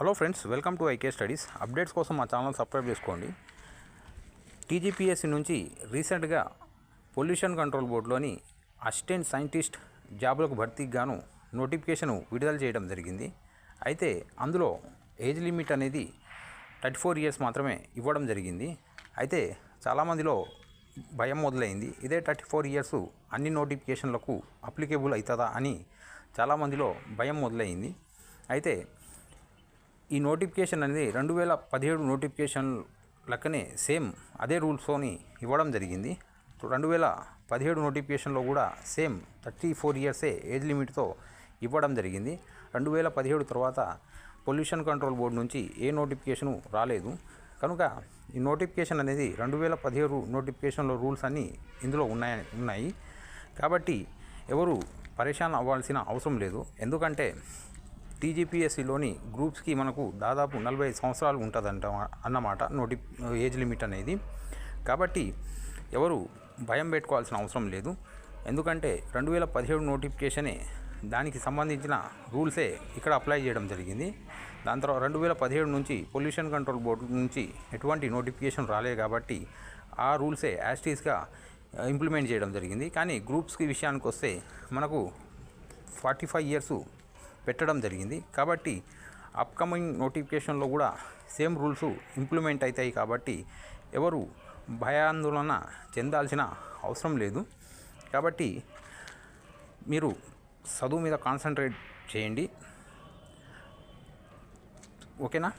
Hello friends, welcome to IK studies. Updates కోసం మా channel subscribe చేసుకోండి. టీజీపీఎస్సీ నుంచి రీసెంట్గా పొల్యూషన్ కంట్రోల్ బోర్డులోని అసిస్టెంట్ సైంటిస్ట్ జాబులకు భర్తీకి గాను నోటిఫికేషన్ విడుదల చేయడం జరిగింది. అయితే అందులో ఏజ్ లిమిట్ అనేది 34 ఇయర్స్ మాత్రమే ఇవ్వడం జరిగింది. అయితే చాలామందిలో భయం మొదలైంది. ఇదే 34 ఇయర్స్ అన్ని నోటిఫికేషన్లకు అప్లికేబుల్ అవుతుందా అని చాలామందిలో భయం మొదలైంది. అయితే ఈ నోటిఫికేషన్ అనేది 2017 నోటిఫికేషన్ లెక్కనే సేమ్ అదే రూల్స్తోని ఇవ్వడం జరిగింది. 2017 నోటిఫికేషన్లో కూడా సేమ్ 34 ఇయర్సే ఏజ్ లిమిట్తో ఇవ్వడం జరిగింది. 2017 తర్వాత పొల్యూషన్ కంట్రోల్ బోర్డు నుంచి ఏ నోటిఫికేషను రాలేదు. కనుక ఈ నోటిఫికేషన్ అనేది 2017 నోటిఫికేషన్లో రూల్స్ అన్నీ ఇందులో ఉన్నాయి. కాబట్టి ఎవరు పరేషాన్ అవ్వాల్సిన అవసరం లేదు. ఎందుకంటే టీజీపీఎస్సీలోని గ్రూప్స్కి మనకు దాదాపు 45 సంవత్సరాలు ఉంటుందంట అన్నమాట ఏజ్ లిమిట్ అనేది. కాబట్టి ఎవరు భయం పెట్టుకోవాల్సిన అవసరం లేదు. ఎందుకంటే 2017 నోటిఫికేషనే దానికి సంబంధించిన రూల్సే ఇక్కడ అప్లై చేయడం జరిగింది. దాని తర్వాత 2017 నుంచి పొల్యూషన్ కంట్రోల్ బోర్డు నుంచి ఎటువంటి నోటిఫికేషన్ రాలేదు కాబట్టి ఆ రూల్సే యాస్టీస్గా ఇంప్లిమెంట్ చేయడం జరిగింది. కానీ గ్రూప్స్కి విషయానికి వస్తే మనకు 45 ఇయర్స్ పెట్టడం జరిగింది. కాబట్టి అప్కమింగ్ నోటిఫికేషన్లో కూడా సేమ్ రూల్స్ ఇంప్లిమెంట్ అవుతాయి. కాబట్టి ఎవరు భయాందోళన చెందాల్సిన అవసరం లేదు. కాబట్టి మీరు చదువు మీద కాన్సన్ట్రేట్ చేయండి. ఓకేనా?